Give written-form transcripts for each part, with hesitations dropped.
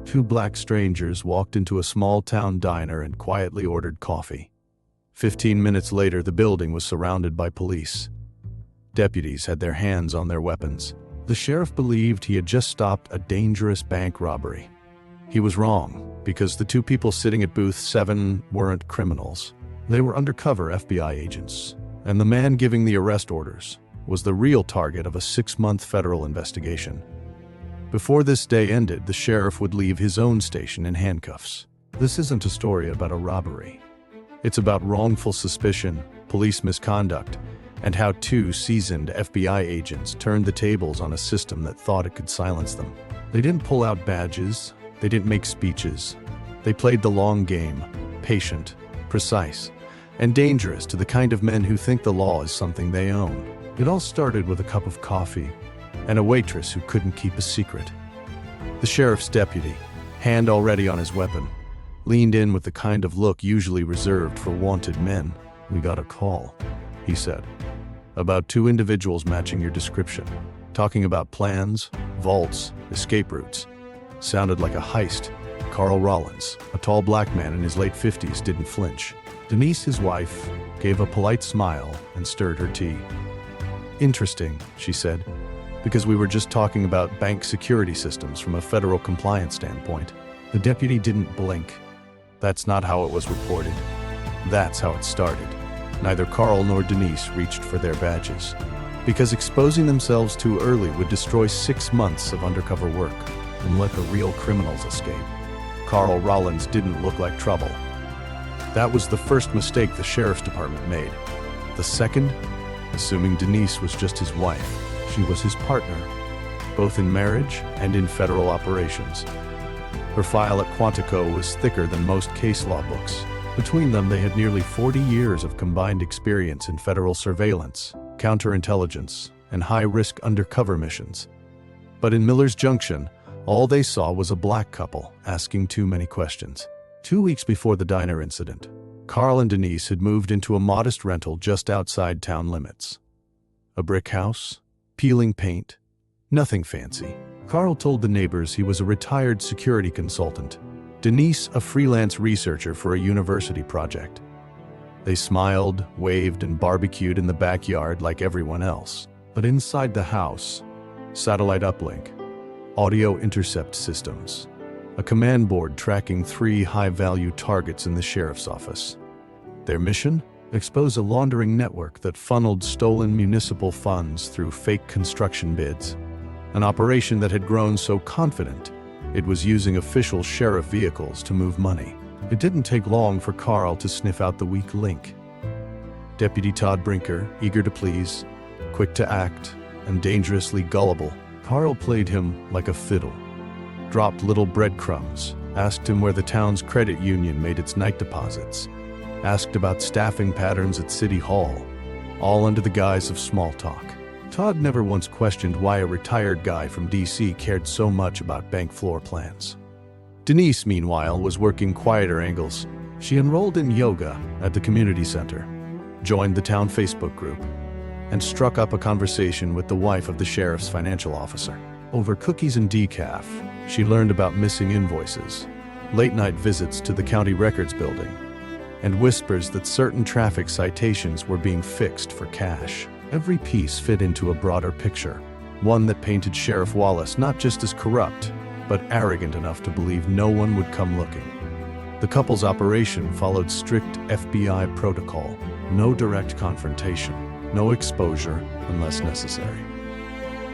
Two black strangers walked into a small-town diner and quietly ordered coffee. 15 minutes later, the building was surrounded by police. Deputies had their hands on their weapons. The sheriff believed he had just stopped a dangerous bank robbery. He was wrong, because the two people sitting at booth 7 weren't criminals. They were undercover FBI agents, and the man giving the arrest orders was the real target of a 6-month federal investigation. Before this day ended, the sheriff would leave his own station in handcuffs. This isn't a story about a robbery. It's about wrongful suspicion, police misconduct, and how two seasoned FBI agents turned the tables on a system that thought it could silence them. They didn't pull out badges, they didn't make speeches. They played the long game, patient, precise, and dangerous to the kind of men who think the law is something they own. It all started with a cup of coffee and a waitress who couldn't keep a secret. The sheriff's deputy, hand already on his weapon, leaned in with the kind of look usually reserved for wanted men. "We got a call," he said, "about 2 individuals matching your description, talking about plans, vaults, escape routes. Sounded like a heist." Carl Rollins, a tall black man in his late 50s, didn't flinch. Denise, his wife, gave a polite smile and stirred her tea. "Interesting," she said, "because we were just talking about bank security systems from a federal compliance standpoint." The deputy didn't blink. "That's not how it was reported. That's how it started." Neither Carl nor Denise reached for their badges, because exposing themselves too early would destroy 6 months of undercover work and let the real criminals escape. Carl Rollins didn't look like trouble. That was the first mistake the sheriff's department made. The second, assuming Denise was just his wife. She was his partner, both in marriage and in federal operations. Her file at Quantico was thicker than most case law books. Between them, they had nearly 40 years of combined experience in federal surveillance, counterintelligence, and high-risk undercover missions. But in Miller's Junction, all they saw was a black couple asking too many questions. 2 weeks before the diner incident, Carl and Denise had moved into a modest rental just outside town limits. A brick house, peeling paint, nothing fancy. Carl told the neighbors he was a retired security consultant, Denise a freelance researcher for a university project. They smiled, waved, and barbecued in the backyard like everyone else. But inside the house, satellite uplink, audio intercept systems, a command board tracking 3 high-value targets in the sheriff's office. Their mission? Expose a laundering network that funneled stolen municipal funds through fake construction bids. An operation that had grown so confident it was using official sheriff vehicles to move money. It didn't take long for Carl to sniff out the weak link. Deputy Todd Brinker, eager to please, quick to act, and dangerously gullible. Carl played him like a fiddle, dropped little breadcrumbs, asked him where the town's credit union made its night deposits, asked about staffing patterns at City Hall, all under the guise of small talk. Todd never once questioned why a retired guy from DC cared so much about bank floor plans. Denise, meanwhile, was working quieter angles. She enrolled in yoga at the community center, joined the town Facebook group, and struck up a conversation with the wife of the sheriff's financial officer. Over cookies and decaf, she learned about missing invoices, late-night visits to the county records building, and whispers that certain traffic citations were being fixed for cash. Every piece fit into a broader picture, one that painted Sheriff Wallace not just as corrupt, but arrogant enough to believe no one would come looking. The couple's operation followed strict FBI protocol: no direct confrontation, no exposure unless necessary.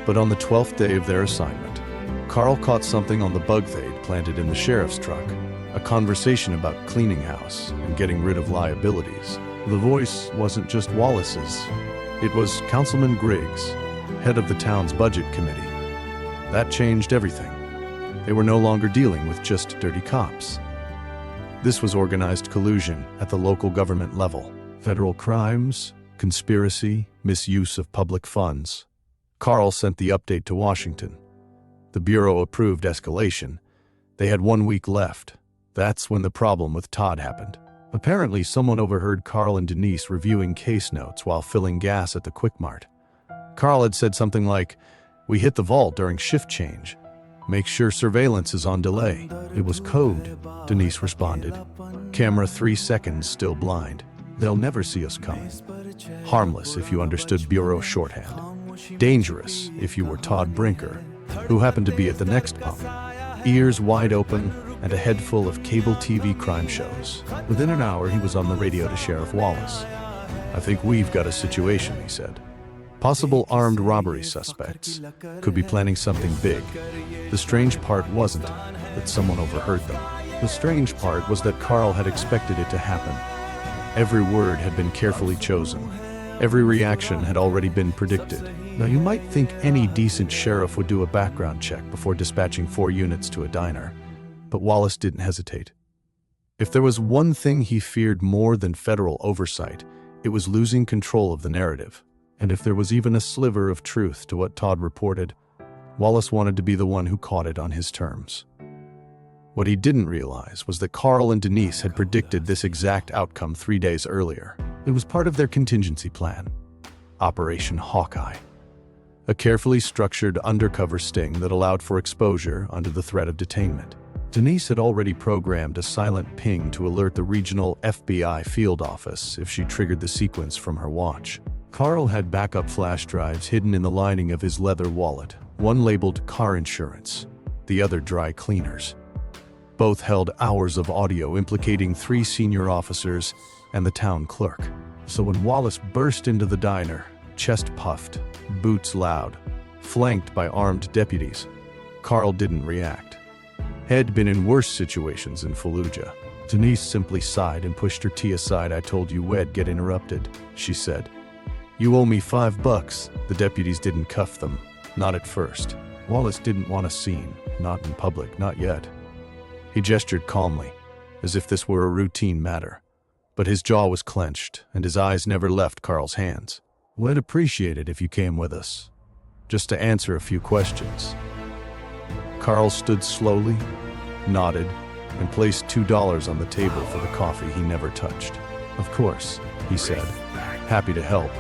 But on the 12th day of their assignment, Carl caught something on the bug they'd planted in the sheriff's truck, a conversation about cleaning house and getting rid of liabilities. The voice wasn't just Wallace's. It was Councilman Griggs, head of the town's budget committee. That changed everything. They were no longer dealing with just dirty cops. This was organized collusion at the local government level. Federal crimes, conspiracy, misuse of public funds. Carl sent the update to Washington. The Bureau approved escalation. They had 1 week left. That's when the problem with Todd happened. Apparently, someone overheard Carl and Denise reviewing case notes while filling gas at the Quick Mart. Carl had said something like, "We hit the vault during shift change," Make sure surveillance is on delay. It was code, Denise responded. Camera 3 seconds, still blind. They'll never see us coming. Harmless if you understood bureau shorthand. Dangerous if you were Todd Brinker, who happened to be at the next pump. Ears wide open and a head full of cable TV crime shows. Within an hour, he was on the radio to Sheriff Wallace. I think we've got a situation, he said. Possible armed robbery suspects. Could be planning something big. The strange part wasn't that someone overheard them. The strange part was that Carl had expected it to happen. Every word had been carefully chosen. Every reaction had already been predicted. Now, you might think any decent sheriff would do a background check before dispatching 4 units to a diner, but Wallace didn't hesitate. If there was one thing he feared more than federal oversight, it was losing control of the narrative. And if there was even a sliver of truth to what Todd reported, Wallace wanted to be the one who caught it on his terms. What he didn't realize was that Carl and Denise had predicted this exact outcome 3 days earlier. It was part of their contingency plan, Operation Hawkeye. A carefully structured undercover sting that allowed for exposure under the threat of detainment. Denise had already programmed a silent ping to alert the regional FBI field office if she triggered the sequence from her watch. Carl had backup flash drives hidden in the lining of his leather wallet, one labeled car insurance, the other dry cleaners. Both held hours of audio implicating 3 senior officers and the town clerk. So when Wallace burst into the diner, chest puffed, boots loud, flanked by armed deputies, Carl didn't react. Had been in worse situations in Fallujah. Denise simply sighed and pushed her tea aside. I told you we'd get interrupted, she said. You owe me $5. The deputies didn't cuff them, not at first. Wallace didn't want a scene, not in public, not yet. He gestured calmly, as if this were a routine matter. But his jaw was clenched, and his eyes never left Carl's hands. We'd appreciate it if you came with us, just to answer a few questions. Carl stood slowly, nodded, and placed $2 on the table for the coffee he never touched. Of course, he said, happy to help.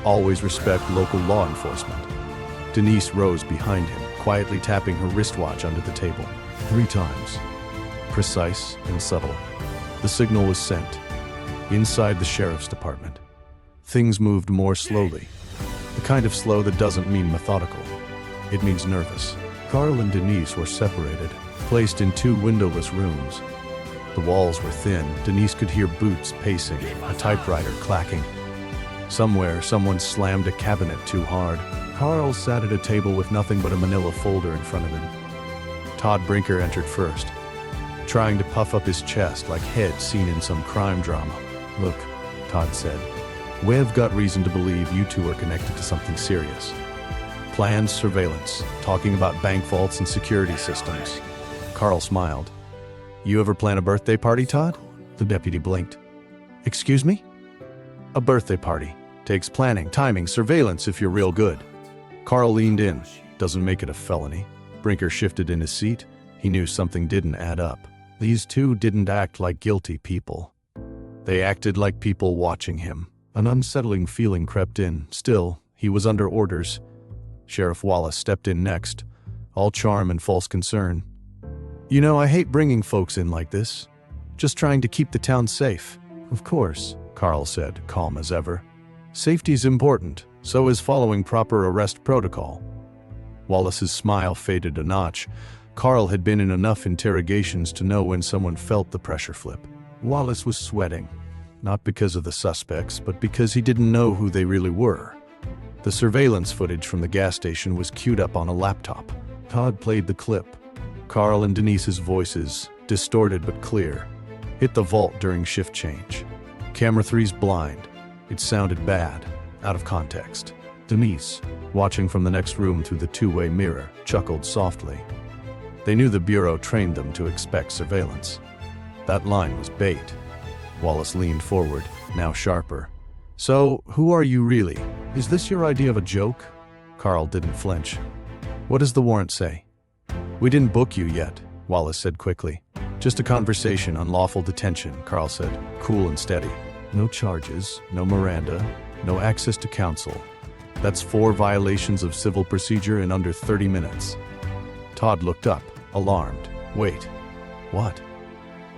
Always respect local law enforcement. Denise rose behind him, quietly tapping her wristwatch under the table. 3 times. Precise and subtle. The signal was sent. Inside the sheriff's department, things moved more slowly. The kind of slow that doesn't mean methodical. It means nervous. Carl and Denise were separated, placed in 2 windowless rooms. The walls were thin. Denise could hear boots pacing, a typewriter clacking. Somewhere, someone slammed a cabinet too hard. Carl sat at a table with nothing but a manila folder in front of him. Todd Brinker entered first, trying to puff up his chest like head seen in some crime drama. Look, Todd said, we've got reason to believe you 2 are connected to something serious. Planned surveillance, talking about bank vaults and security systems. Carl smiled. You ever plan a birthday party, Todd? The deputy blinked. Excuse me? A birthday party. Takes planning, timing, surveillance if you're real good. Carl leaned in. Doesn't make it a felony. Brinker shifted in his seat. He knew something didn't add up. These 2 didn't act like guilty people. They acted like people watching him. An unsettling feeling crept in. Still, he was under orders. Sheriff Wallace stepped in next, all charm and false concern. You know, I hate bringing folks in like this. Just trying to keep the town safe. Of course, Carl said, calm as ever. Safety's important, so is following proper arrest protocol. Wallace's smile faded a notch. Carl had been in enough interrogations to know when someone felt the pressure flip. Wallace was sweating, not because of the suspects, but because he didn't know who they really were. The surveillance footage from the gas station was queued up on a laptop. Todd played the clip. Carl and Denise's voices, distorted but clear, hit the vault during shift change. Camera 3's blind. It sounded bad, out of context. Denise, watching from the next room through the 2-way mirror, chuckled softly. They knew the Bureau trained them to expect surveillance. That line was bait. Wallace leaned forward, now sharper. So, who are you really? Is this your idea of a joke? Carl didn't flinch. What does the warrant say? We didn't book you yet, Wallace said quickly. Just a conversation on lawful detention, Carl said, cool and steady. No charges, no Miranda, no access to counsel. That's 4 violations of civil procedure in under 30 minutes. Todd looked up, alarmed. Wait. What?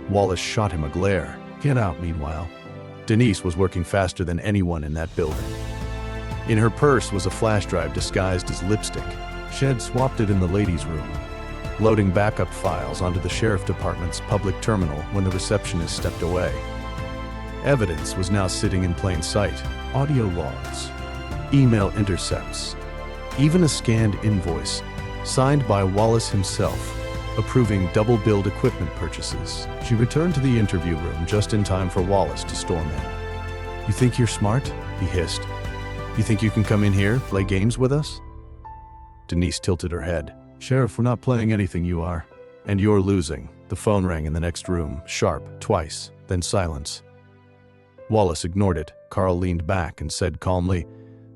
Wallace shot him a glare. Get out, meanwhile. Denise was working faster than anyone in that building. In her purse was a flash drive disguised as lipstick. She had swapped it in the ladies' room, loading backup files onto the sheriff department's public terminal when the receptionist stepped away. Evidence was now sitting in plain sight. Audio logs, email intercepts, even a scanned invoice, signed by Wallace himself, approving double-billed equipment purchases. She returned to the interview room just in time for Wallace to storm in. "You think you're smart?" he hissed. "You think you can come in here, play games with us?" Denise tilted her head. "Sheriff, we're not playing anything, you are. And you're losing." The phone rang in the next room, sharp, twice, then silence. Wallace ignored it. Carl leaned back and said calmly,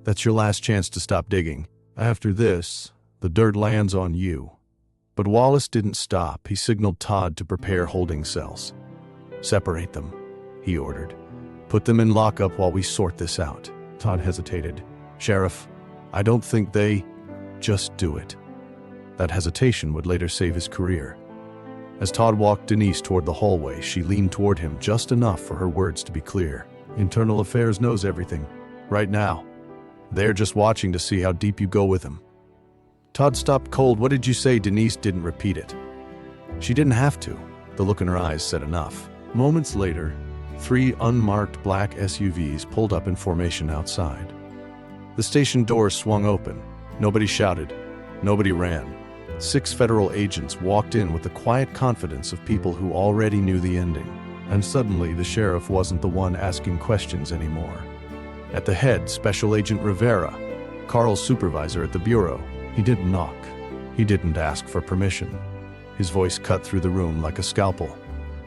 "That's your last chance to stop digging. After this, the dirt lands on you." But Wallace didn't stop. He signaled Todd to prepare holding cells. "Separate them," he ordered. "Put them in lockup while we sort this out." Todd hesitated. "Sheriff, I don't think they..." "Just do it." That hesitation would later save his career. As Todd walked Denise toward the hallway, she leaned toward him just enough for her words to be clear. "Internal Affairs knows everything. Right now. They're just watching to see how deep you go with him." Todd stopped cold. "What did you say?" Denise didn't repeat it. She didn't have to. The look in her eyes said enough. Moments later, 3 unmarked black SUVs pulled up in formation outside. The station doors swung open. Nobody shouted. Nobody ran. 6 federal agents walked in with the quiet confidence of people who already knew the ending. And suddenly, the sheriff wasn't the one asking questions anymore. At the head, Special Agent Rivera, Carl's supervisor at the bureau. He didn't knock. He didn't ask for permission. His voice cut through the room like a scalpel.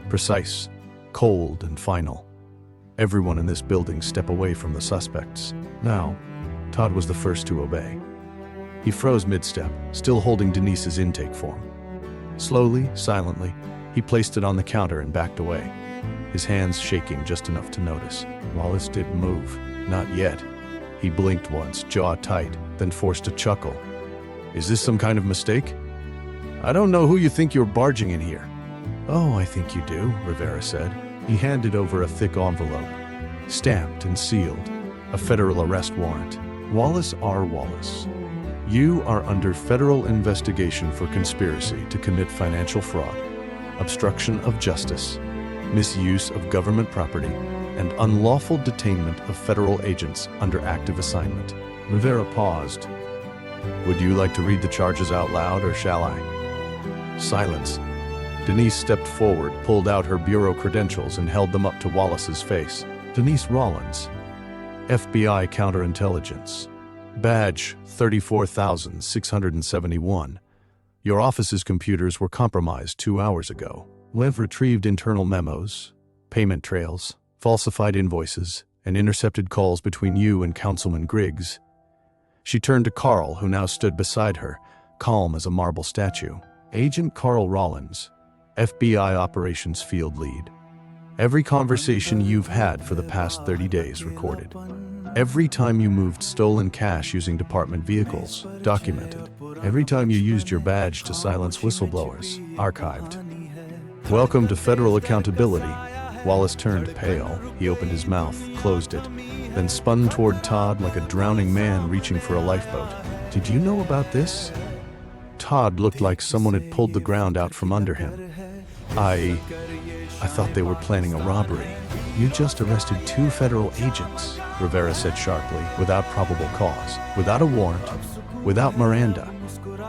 Precise, cold, and final. "Everyone in this building step away from the suspects. Now." Todd was the first to obey. He froze mid-step, still holding Denise's intake form. Slowly, silently, he placed it on the counter and backed away, his hands shaking just enough to notice. Wallace didn't move. Not yet. He blinked once, jaw tight, then forced a chuckle. "Is this some kind of mistake?" "I don't know who you think you're barging in here." "Oh, I think you do," Rivera said. He handed over a thick envelope, stamped and sealed, a federal arrest warrant. "Wallace R. Wallace. You are under federal investigation for conspiracy to commit financial fraud, obstruction of justice, misuse of government property, and unlawful detainment of federal agents under active assignment." Rivera paused. "Would you like to read the charges out loud, or shall I?" Silence. Denise stepped forward, pulled out her bureau credentials, and held them up to Wallace's face. "Denise Rollins, FBI Counterintelligence. Badge 34,671. Your office's computers were compromised 2 hours ago. We've retrieved internal memos, payment trails, falsified invoices, and intercepted calls between you and Councilman Griggs." She turned to Carl, who now stood beside her, calm as a marble statue. "Agent Carl Rollins, FBI Operations Field Lead. Every conversation you've had for the past 30 days recorded. Every time you moved stolen cash using department vehicles, documented. Every time you used your badge to silence whistleblowers, archived. Welcome to federal accountability." Wallace turned pale. He opened his mouth, closed it, then spun toward Todd like a drowning man reaching for a lifeboat. "Did you know about this?" Todd looked like someone had pulled the ground out from under him. I thought they were planning a robbery." "You just arrested 2 federal agents," Rivera said sharply, "without probable cause, without a warrant, without Miranda.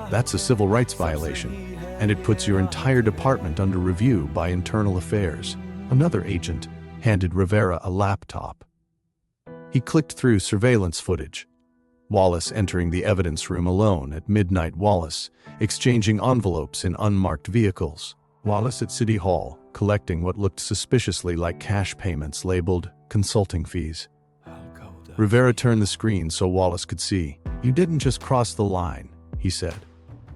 That's a civil rights violation, and it puts your entire department under review by Internal Affairs." Another agent handed Rivera a laptop. He clicked through surveillance footage. Wallace entering the evidence room alone at midnight. Wallace exchanging envelopes in unmarked vehicles. Wallace at City Hall, collecting what looked suspiciously like cash payments labeled consulting fees. Rivera turned the screen so Wallace could see. "You didn't just cross the line," he said.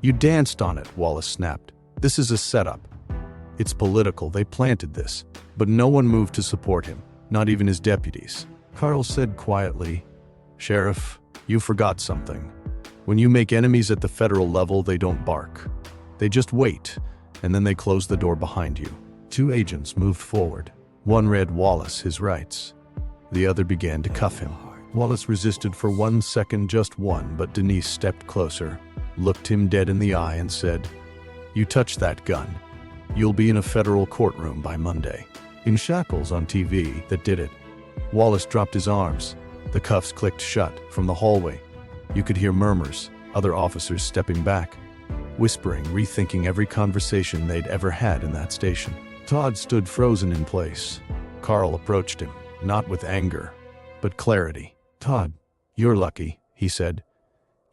"You danced on it," Wallace snapped. "This is a setup. It's political. They planted this." But no one moved to support him, not even his deputies. Carl said quietly, "Sheriff, you forgot something. When you make enemies at the federal level, they don't bark. They just wait, and then they close the door behind you. 2 agents moved forward. One read Wallace his rights. The other began to cuff him. Wallace resisted for 1 second, just one, but Denise stepped closer, looked him dead in the eye and said, "You touch that gun, you'll be in a federal courtroom by Monday." In shackles on TV, that did it. Wallace dropped his arms. The cuffs clicked shut. From the hallway, you could hear murmurs, other officers stepping back, whispering, rethinking every conversation they'd ever had in that station. Todd stood frozen in place. Carl approached him, not with anger, but clarity. "Todd, you're lucky," he said.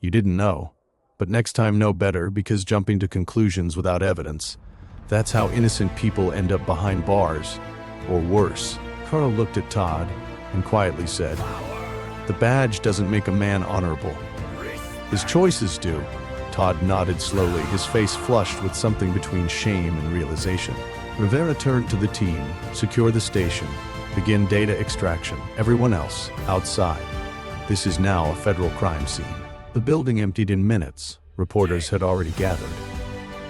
"You didn't know, but next time know better, because jumping to conclusions without evidence, that's how innocent people end up behind bars, or worse." Carl looked at Todd and quietly said, "The badge doesn't make a man honorable. His choices do." Todd nodded slowly, his face flushed with something between shame and realization. Rivera turned to the team. "Secure the station. Begin data extraction. Everyone else, outside. This is now a federal crime scene." The building emptied in minutes. Reporters had already gathered.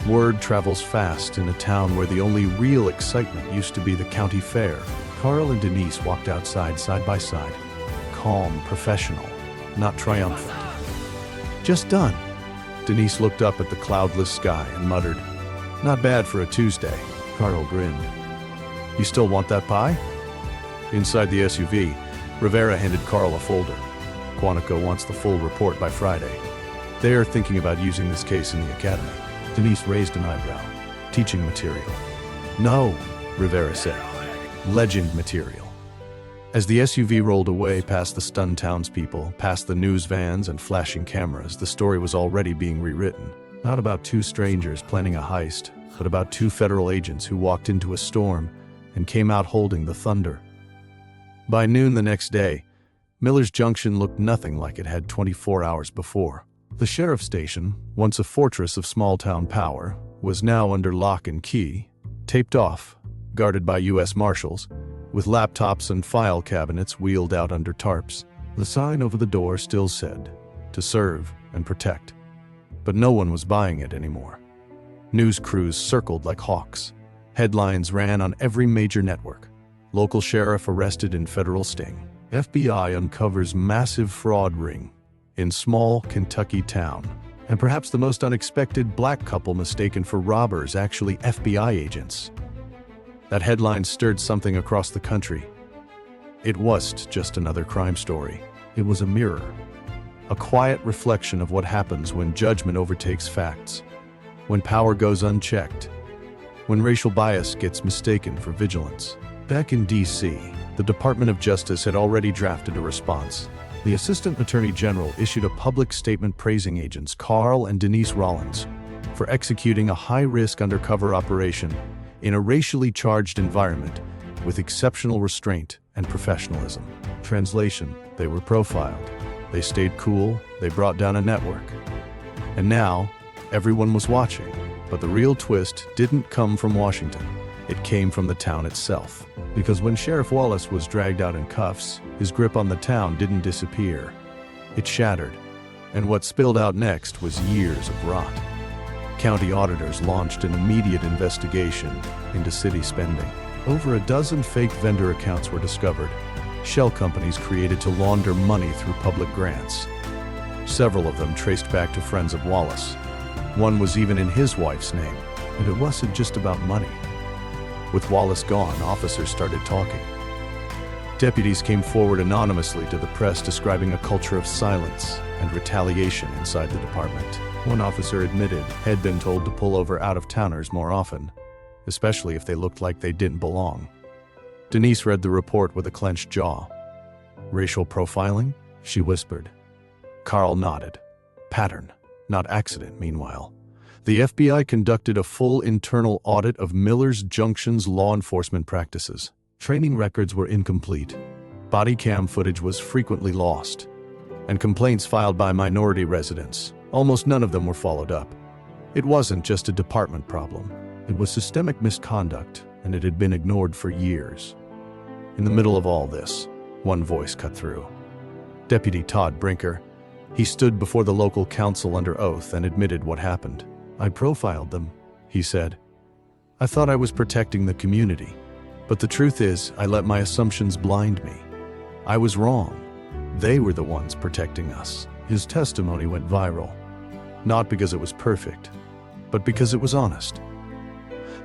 Word travels fast in a town where the only real excitement used to be the county fair. Carl and Denise walked outside side by side. Calm, professional, not triumphant. "Just done." Denise looked up at the cloudless sky and muttered, "Not bad for a Tuesday." Carl grinned. "You still want that pie?" Inside the SUV, Rivera handed Carl a folder. "Quantico wants the full report by Friday. They are thinking about using this case in the academy." Denise raised an eyebrow. "Teaching material." "No," Rivera said. "Legend material." As the SUV rolled away past the stunned townspeople, past the news vans and flashing cameras, the story was already being rewritten. Not about 2 strangers planning a heist, but about 2 federal agents who walked into a storm and came out holding the thunder. By noon the next day, Miller's Junction looked nothing like it had 24 hours before. The sheriff's station, once a fortress of small-town power, was now under lock and key, taped off, guarded by U.S. Marshals, with laptops and file cabinets wheeled out under tarps. The sign over the door still said, "To serve and protect." But no one was buying it anymore. News crews circled like hawks. Headlines ran on every major network. Local sheriff arrested in federal sting. FBI uncovers massive fraud ring in small Kentucky town. And perhaps the most unexpected, black couple mistaken for robbers, actually FBI agents. That headline stirred something across the country. It wasn't just another crime story. It was a mirror. A quiet reflection of what happens when judgment overtakes facts. When power goes unchecked. When racial bias gets mistaken for vigilance. Back in D.C., the Department of Justice had already drafted a response. The Assistant Attorney General issued a public statement praising agents Carl and Denise Rollins for executing a high-risk undercover operation in a racially charged environment with exceptional restraint and professionalism. Translation: they were profiled. They stayed cool. They brought down a network. And now, everyone was watching. But the real twist didn't come from Washington. It came from the town itself. Because when Sheriff Wallace was dragged out in cuffs, his grip on the town didn't disappear. It shattered. And what spilled out next was years of rot. County auditors launched an immediate investigation into city spending. Over a dozen fake vendor accounts were discovered, shell companies created to launder money through public grants. Several of them traced back to friends of Wallace. One was even in his wife's name, and it wasn't just about money. With Wallace gone, officers started talking. Deputies came forward anonymously to the press describing a culture of silence and retaliation inside the department. One officer admitted had been told to pull over out-of-towners more often, especially if they looked like they didn't belong. Denise read the report with a clenched jaw. "Racial profiling?" she whispered. Carl nodded. Pattern, not accident, meanwhile. The FBI conducted a full internal audit of Miller's Junction's law enforcement practices. Training records were incomplete. Body cam footage was frequently lost. And complaints filed by minority residents, almost none of them were followed up. It wasn't just a department problem. It was systemic misconduct, and it had been ignored for years. In the middle of all this, one voice cut through. Deputy Todd Brinker. He stood before the local council under oath and admitted what happened. "I profiled them," he said. "I thought I was protecting the community. But the truth is, I let my assumptions blind me. I was wrong. They were the ones protecting us." His testimony went viral. Not because it was perfect, but because it was honest.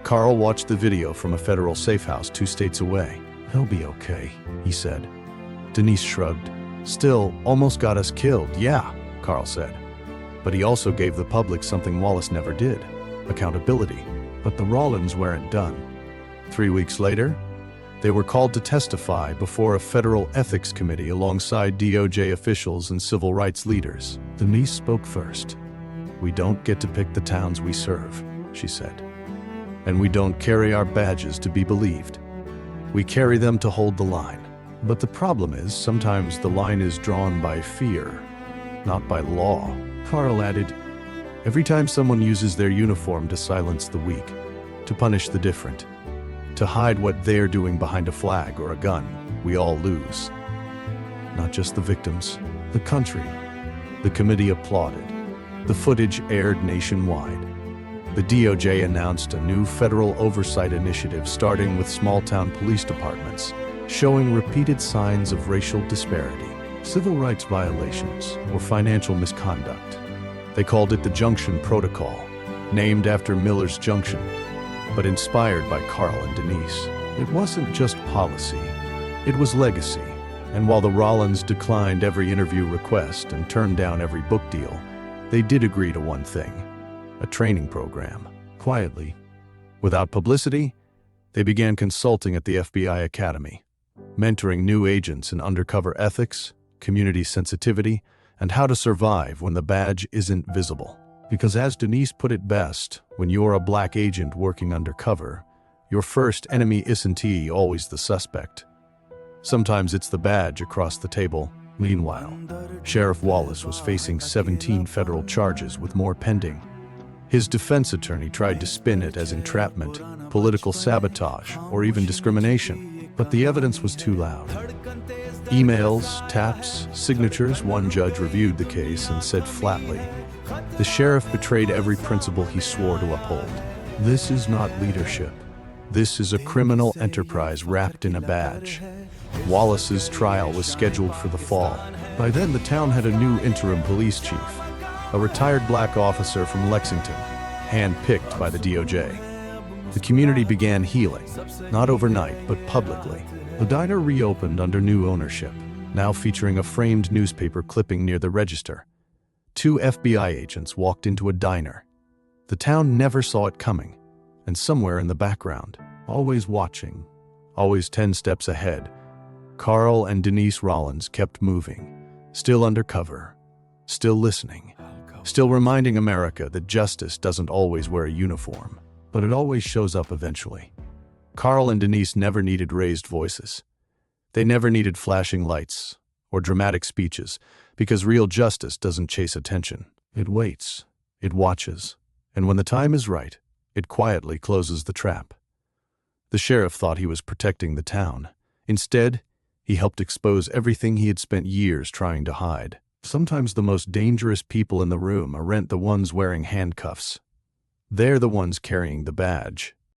Carl watched the video from a federal safe house 2 states away. "He'll be okay," he said. Denise shrugged. "Still, almost got us killed." "Yeah," Carl said. "But he also gave the public something Wallace never did: accountability." But the Rollins weren't done. 3 weeks later, they were called to testify before a federal ethics committee alongside DOJ officials and civil rights leaders. Denise spoke first. "We don't get to pick the towns we serve," she said. "And we don't carry our badges to be believed. We carry them to hold the line. But the problem is, sometimes the line is drawn by fear, not by law." Carl added, "Every time someone uses their uniform to silence the weak, to punish the different, to hide what they're doing behind a flag or a gun, we all lose. Not just the victims, the country." The committee applauded. The footage aired nationwide. The DOJ announced a new federal oversight initiative starting with small-town police departments, showing repeated signs of racial disparity, civil rights violations, or financial misconduct. They called it the Junction Protocol, named after Miller's Junction, but inspired by Carl and Denise. It wasn't just policy, it was legacy. And while the Rollins declined every interview request and turned down every book deal, they did agree to one thing: a training program. Quietly, without publicity, they began consulting at the FBI Academy, mentoring new agents in undercover ethics, community sensitivity, and how to survive when the badge isn't visible. Because as Denise put it best, when you're a black agent working undercover, your first enemy isn't always the suspect. Sometimes it's the badge across the table. Meanwhile, Sheriff Wallace was facing 17 federal charges with more pending. His defense attorney tried to spin it as entrapment, political sabotage, or even discrimination, but the evidence was too loud. Emails, taps, signatures. One judge reviewed the case and said flatly, "The sheriff betrayed every principle he swore to uphold. This is not leadership. This is a criminal enterprise wrapped in a badge." Wallace's trial was scheduled for the fall. By then, the town had a new interim police chief, a retired black officer from Lexington, hand-picked by the DOJ. The community began healing, not overnight, but publicly. The diner reopened under new ownership, now featuring a framed newspaper clipping near the register. 2 FBI agents walked into a diner. The town never saw it coming, and somewhere in the background, always watching, always 10 steps ahead, Carl and Denise Rollins kept moving, still undercover, still listening, still reminding America that justice doesn't always wear a uniform, but it always shows up eventually. Carl and Denise never needed raised voices. They never needed flashing lights or dramatic speeches, because real justice doesn't chase attention. It waits, it watches, and when the time is right, it quietly closes the trap. The sheriff thought he was protecting the town. Instead, he helped expose everything he had spent years trying to hide. Sometimes the most dangerous people in the room aren't the ones wearing handcuffs. They're the ones carrying the badge.